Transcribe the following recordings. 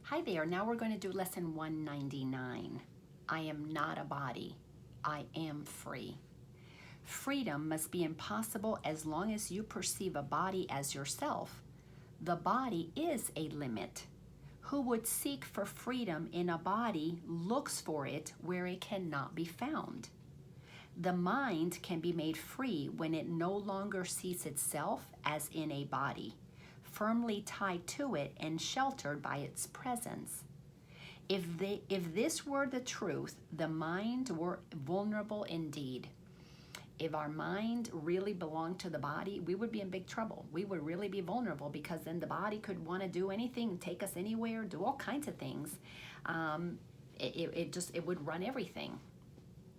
Hi there, now we're going to do lesson 199. I am not a body, I am free. Freedom must be impossible as long as you perceive a body as yourself. The body is a limit. Who would seek for freedom in a body looks for it where it cannot be found. The mind can be made free when it no longer sees itself as in a body, firmly tied to it and sheltered by its presence. If this were the truth, the mind were vulnerable indeed. If our mind really belonged to the body, we would be in big trouble. We would really be vulnerable because then the body could want to do anything, take us anywhere, do all kinds of things. It would run everything.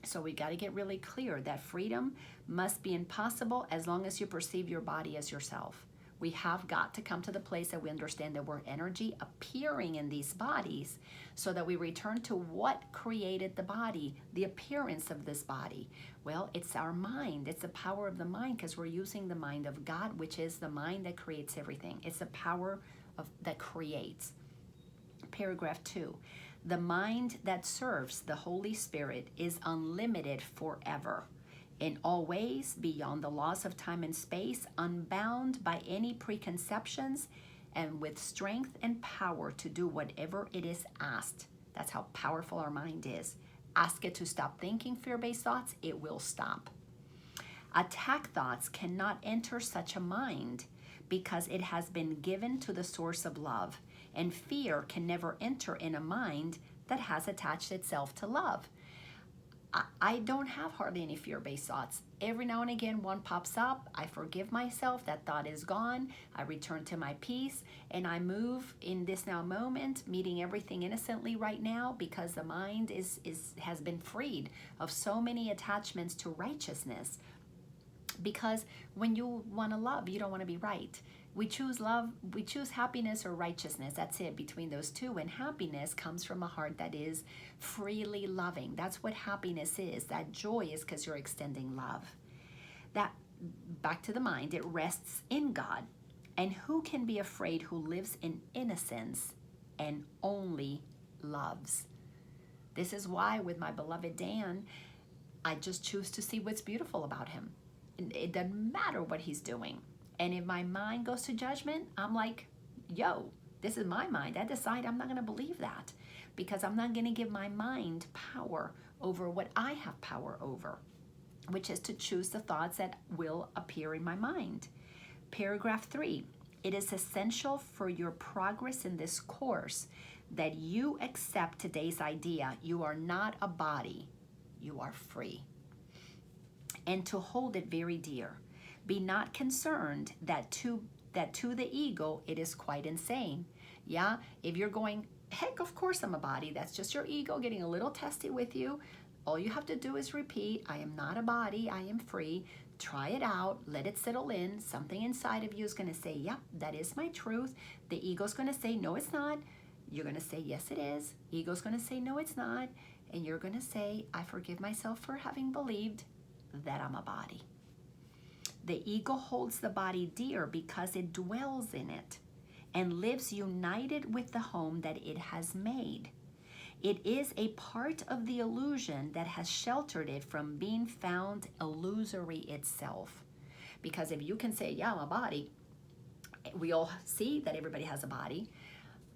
So we got to get really clear that freedom must be impossible as long as you perceive your body as yourself. We have got to come to the place that we understand that we're energy appearing in these bodies so that we return to what created the body, the appearance of this body. Well, it's our mind. It's the power of the mind because we're using the mind of God, which is the mind that creates everything. It's the power that creates. Paragraph 2. The mind that serves the Holy Spirit is unlimited forever, in all ways, beyond the laws of time and space, unbound by any preconceptions, and with strength and power to do whatever it is asked. That's how powerful our mind is. Ask it to stop thinking fear-based thoughts, it will stop. Attack thoughts cannot enter such a mind because it has been given to the source of love. And fear can never enter in a mind that has attached itself to love. I don't have hardly any fear-based thoughts. Every now and again, one pops up. I forgive myself. That thought is gone. I return to my peace, and I move in this now moment, meeting everything innocently right now because the mind has been freed of so many attachments to righteousness. Because when you want to love, you don't want to be right. We choose love, we choose happiness or righteousness. That's it, between those two. And happiness comes from a heart that is freely loving. That's what happiness is. That joy is because you're extending love. That, back to the mind, it rests in God. And who can be afraid who lives in innocence and only loves? This is why with my beloved Dan, I just choose to see what's beautiful about him. It doesn't matter what he's doing. And if my mind goes to judgment, I'm like, yo, this is my mind. I decide I'm not going to believe that because I'm not going to give my mind power over what I have power over, which is to choose the thoughts that will appear in my mind. Paragraph 3, it is essential for your progress in this course that you accept today's idea. You are not a body. You are free. And to hold it very dear. Be not concerned that to the ego it is quite insane. Yeah, if you're going, heck, of course I'm a body. That's just your ego getting a little testy with you. All you have to do is repeat, I am not a body, I am free. Try it out, let it settle in. Something inside of you is going to say, yep, that is my truth. The ego's going to say, no, it's not. You're going to say, yes, it is. Ego's going to say, no, it's not. And you're going to say, I forgive myself for having believed that I'm a body. The ego holds the body dear because it dwells in it and lives united with the home that it has made. It is a part of the illusion that has sheltered it from being found illusory itself. Because if you can say, yeah, I'm a body, we all see that everybody has a body,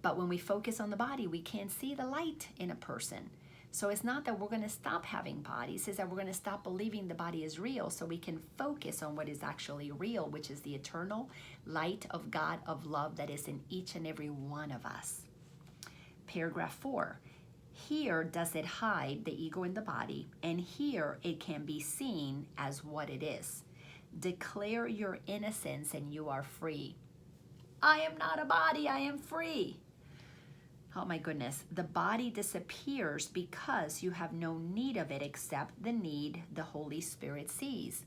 but when we focus on the body, we can't see the light in a person. So it's not that we're going to stop having bodies, it's that we're going to stop believing the body is real so we can focus on what is actually real, which is the eternal light of God, of love that is in each and every one of us. Paragraph 4. Here does it hide the ego in the body, and here it can be seen as what it is. Declare your innocence and you are free. I am not a body, I am free. Oh my goodness, the body disappears because you have no need of it except the need the Holy Spirit sees.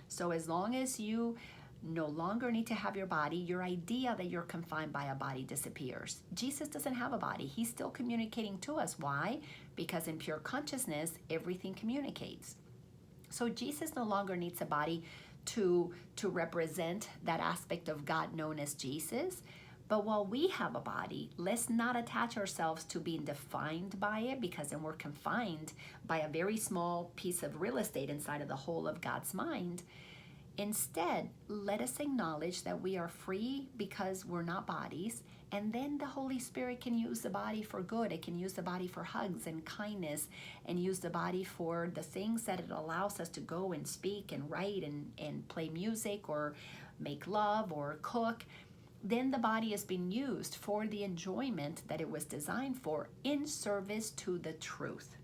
So as long as you no longer need to have your body, your idea that you're confined by a body disappears. Jesus doesn't have a body. He's still communicating to us. Why? Because in pure consciousness, everything communicates. So Jesus no longer needs a body to represent that aspect of God known as Jesus. But while we have a body, let's not attach ourselves to being defined by it, because then we're confined by a very small piece of real estate inside of the whole of God's mind. Instead, let us acknowledge that we are free because we're not bodies, and then the Holy Spirit can use the body for good. It can use the body for hugs and kindness, and use the body for the things that it allows us to go and speak and write and play music or make love or cook. Then the body is being used for the enjoyment that it was designed for, in service to the truth.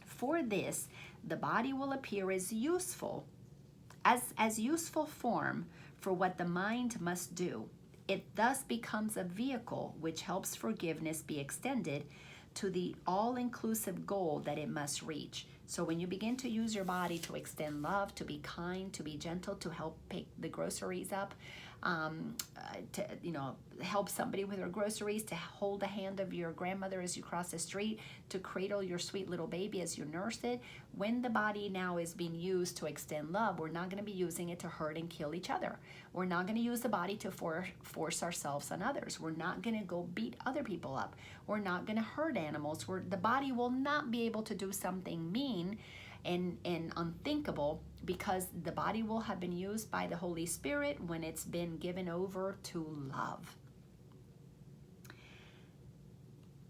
For this, the body will appear as useful, as useful form for what the mind must do. It thus becomes a vehicle which helps forgiveness be extended to the all-inclusive goal that it must reach. So when you begin to use your body to extend love, to be kind, to be gentle, to help pick the groceries up, to help somebody with their groceries, to hold the hand of your grandmother as you cross the street, to cradle your sweet little baby as you nurse it. When the body now is being used to extend love, we're not going to be using it to hurt and kill each other. We're not going to use the body to force ourselves on others. We're not going to go beat other people up. We're not going to hurt animals. The body will not be able to do something mean and unthinkable, because the body will have been used by the Holy Spirit when it's been given over to love.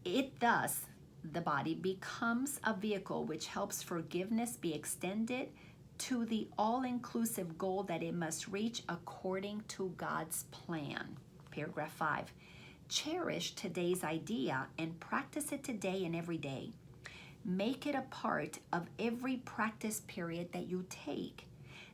It thus, the body becomes a vehicle which helps forgiveness be extended to the all-inclusive goal that it must reach according to God's plan. Paragraph 5. Cherish today's idea and practice it today and every day. Make it a part of every practice period that you take.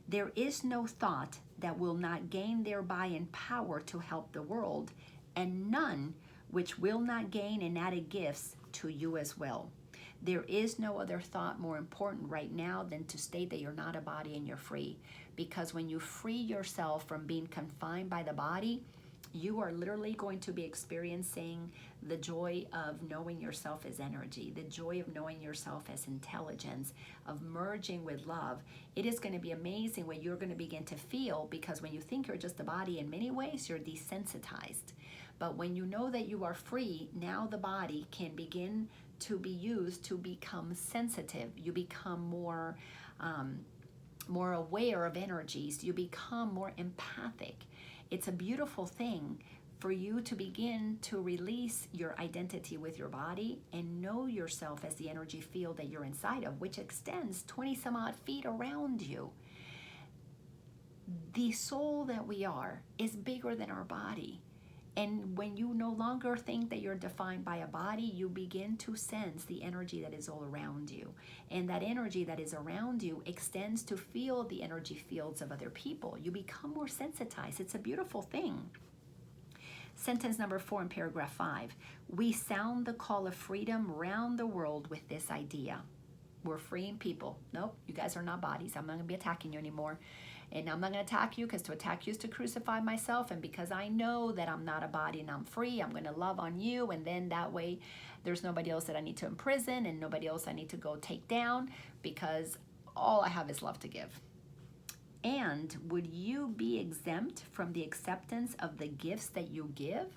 There is no thought that will not gain thereby in power to help the world, and none which will not gain in added gifts to you as well. There is no other thought more important right now than to state that you're not a body and you're free. Because when you free yourself from being confined by the body, you are literally going to be experiencing the joy of knowing yourself as energy, the joy of knowing yourself as intelligence, of merging with love. It is going to be amazing what you're going to begin to feel, because when you think you're just a body, in many ways you're desensitized. But when you know that you are free, now the body can begin to be used to become sensitive. You become more aware of energies. You become more empathic. It's a beautiful thing for you to begin to release your identity with your body and know yourself as the energy field that you're inside of, which extends 20 some odd feet around you. The soul that we are is bigger than our body. And when you no longer think that you're defined by a body, you begin to sense the energy that is all around you. And that energy that is around you extends to feel the energy fields of other people. You become more sensitized. It's a beautiful thing. Sentence number 4 in paragraph 5. We sound the call of freedom round the world with this idea. We're freeing people. Nope, you guys are not bodies. I'm not going to be attacking you anymore. And I'm not going to attack you, because to attack you is to crucify myself. And because I know that I'm not a body and I'm free, I'm going to love on you. And then that way there's nobody else that I need to imprison and nobody else I need to go take down, because all I have is love to give. And would you be exempt from the acceptance of the gifts that you give?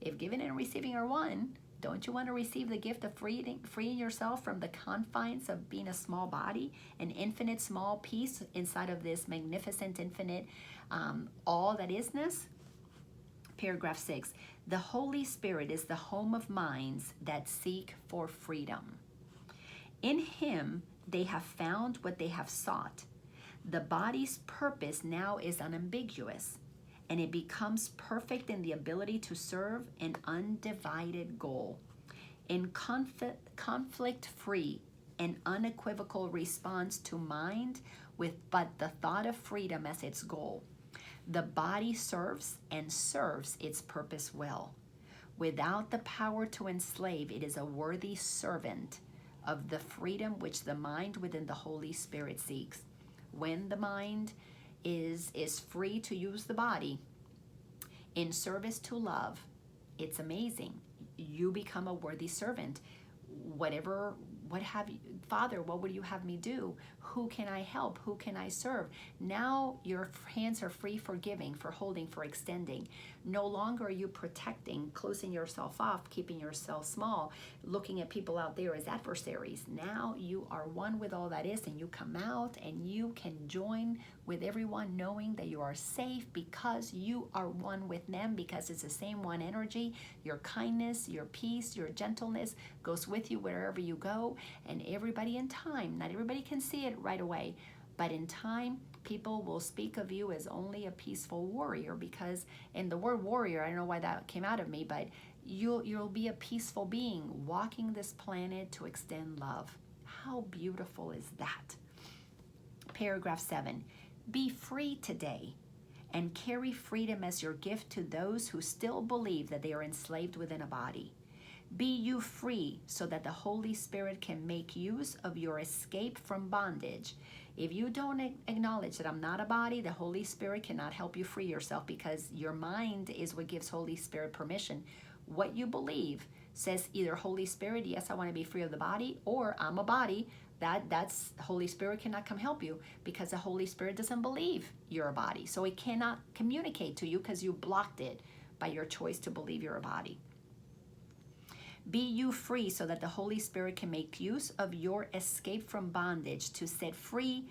If giving and receiving are one, don't you want to receive the gift of freeing yourself from the confines of being a small body, an infinite small piece inside of this magnificent infinite all that isness? Paragraph 6. The Holy Spirit is the home of minds that seek for freedom. In Him they have found what they have sought. The body's purpose now is unambiguous, and it becomes perfect in the ability to serve an undivided goal. In conflict-free and unequivocal response to mind with but the thought of freedom as its goal, the body serves and serves its purpose well. Without the power to enslave, it is a worthy servant of the freedom which the mind within the Holy Spirit seeks. When the mind is free to use the body in service to love, it's amazing. You become a worthy servant. What have you, Father, what would you have me do? Who can I help? Who can I serve? Now your hands are free for giving, for holding, for extending. No longer are you protecting, closing yourself off, keeping yourself small, looking at people out there as adversaries. Now you are one with all that is, and you come out and you can join with everyone, knowing that you are safe because you are one with them, because it's the same one energy. Your kindness, your peace, your gentleness goes with you wherever you go. And everybody in time, not everybody can see it right away, but in time, people will speak of you as only a peaceful warrior, because in the word warrior, I don't know why that came out of me, but you'll be a peaceful being walking this planet to extend love. How beautiful is that? Paragraph 7. Be free today and carry freedom as your gift to those who still believe that they are enslaved within a body. Be you free so that the Holy Spirit can make use of your escape from bondage. If you don't acknowledge that I'm not a body, the Holy Spirit cannot help you free yourself, because your mind is what gives Holy Spirit permission. What you believe says either Holy Spirit, yes, I want to be free of the body, or I'm a body. That's Holy Spirit cannot come help you, because the Holy Spirit doesn't believe you're a body. So it cannot communicate to you because you blocked it by your choice to believe you're a body. Be you free so that the Holy Spirit can make use of your escape from bondage to set free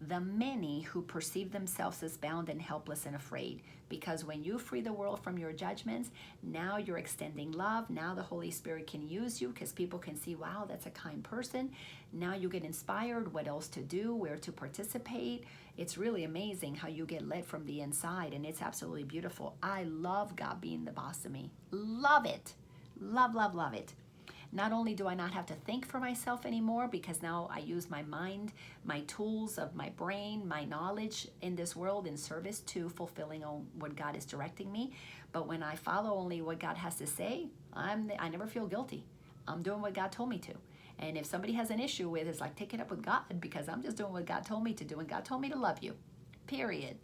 the many who perceive themselves as bound and helpless and afraid. Because when you free the world from your judgments, now you're extending love. Now the Holy Spirit can use you, because people can see, wow, that's a kind person. Now you get inspired what else to do, where to participate. It's really amazing how you get led from the inside, and it's absolutely beautiful. I love God being the boss of me. Love it. Love, love, love it. Not only do I not have to think for myself anymore, because now I use my mind, my tools of my brain, my knowledge in this world in service to fulfilling on what God is directing me. But when I follow only what God has to say, I never feel guilty. I'm doing what God told me to. And if somebody has an issue with it, it's like, take it up with God, because I'm just doing what God told me to do, and God told me to love you. Period.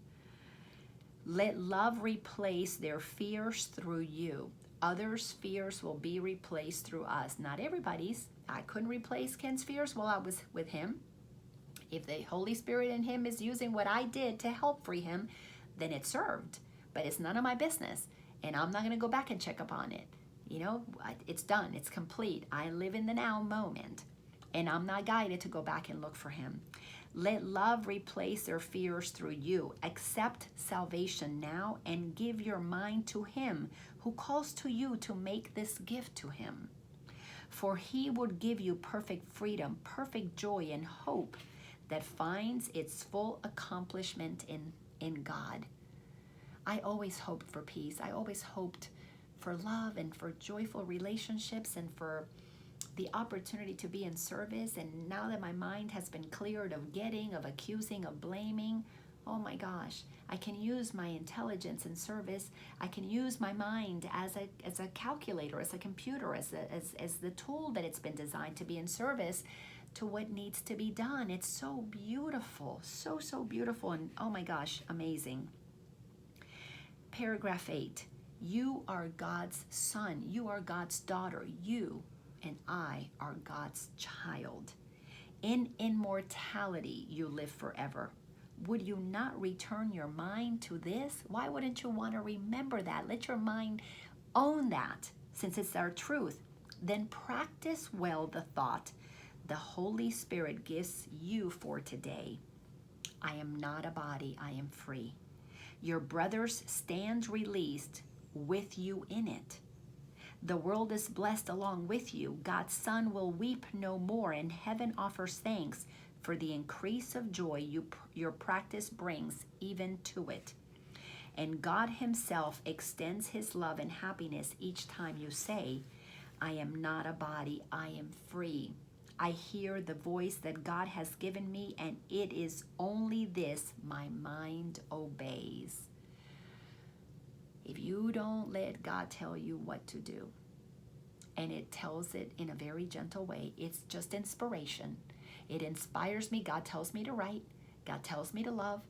Let love replace their fears through you. Others' fears will be replaced through us. Not everybody's. I couldn't replace Ken's fears while I was with him. If the Holy Spirit in him is using what I did to help free him, then it served. But it's none of my business. And I'm not going to go back and check up on it. You know, it's done. It's complete. I live in the now moment. And I'm not guided to go back and look for him. Let love replace their fears through you. Accept salvation now and give your mind to him who calls to you to make this gift to him. For he would give you perfect freedom, perfect joy, and hope that finds its full accomplishment in God. I always hoped for peace. I always hoped for love and for joyful relationships and for the opportunity to be in service. And now that my mind has been cleared of getting, of accusing, of blaming, oh my gosh, I can use my intelligence in service. I can use my mind as a calculator, as a computer, as the tool that it's been designed to be in service to what needs to be done. It's so beautiful, so beautiful, and oh my gosh, amazing. Paragraph 8. You are God's son. You are God's daughter. You and I are God's child. In immortality, you live forever. Would you not return your mind to this? Why wouldn't you want to remember that? Let your mind own that, since it's our truth. Then practice well the thought the Holy Spirit gives you for today. I am not a body, I am free. Your brothers stand released with you in it. The world is blessed along with you. God's Son will weep no more, and heaven offers thanks for the increase of joy your practice brings even to it. And God himself extends his love and happiness each time you say, I am not a body, I am free. I hear the voice that God has given me, and it is only this my mind obeys. If you don't let God tell you what to do, and it tells it in a very gentle way, it's just inspiration. It inspires me. God tells me to write. God tells me to love.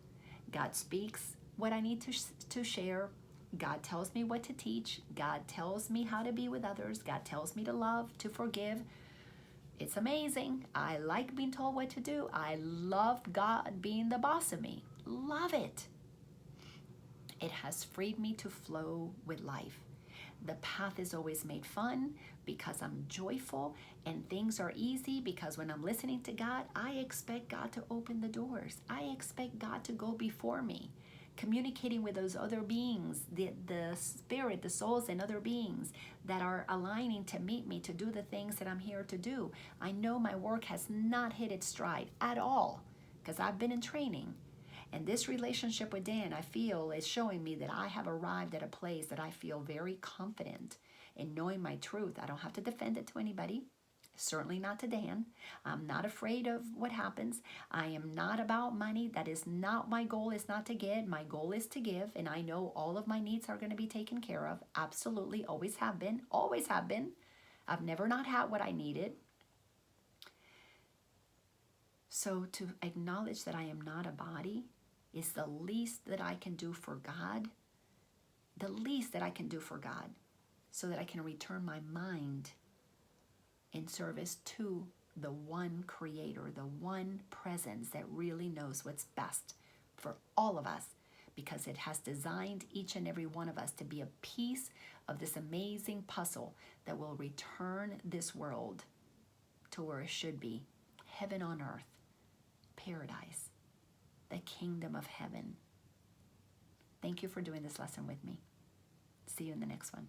God speaks what I need to share. God tells me what to teach. God tells me how to be with others. God tells me to love, to forgive. It's amazing. I like being told what to do. I love God being the boss of me. Love it. It has freed me to flow with life. The path is always made fun because I'm joyful, and things are easy because when I'm listening to God, I expect God to open the doors. I expect God to go before me, communicating with those other beings, the spirit, the souls, and other beings that are aligning to meet me to do the things that I'm here to do. I know my work has not hit its stride at all because I've been in training. And this relationship with Dan, I feel, is showing me that I have arrived at a place that I feel very confident in knowing my truth. I don't have to defend it to anybody, certainly not to Dan. I'm not afraid of what happens. I am not about money. That is not my goal, is not to get. My goal is to give, and I know all of my needs are going to be taken care of. Absolutely, always have been, always have been. I've never not had what I needed. So to acknowledge that I am not a body is the least that I can do for God, the least that I can do for God, so that I can return my mind in service to the one creator, the one presence that really knows what's best for all of us, because it has designed each and every one of us to be a piece of this amazing puzzle that will return this world to where it should be, heaven on earth, paradise, the kingdom of heaven. Thank you for doing this lesson with me. See you in the next one.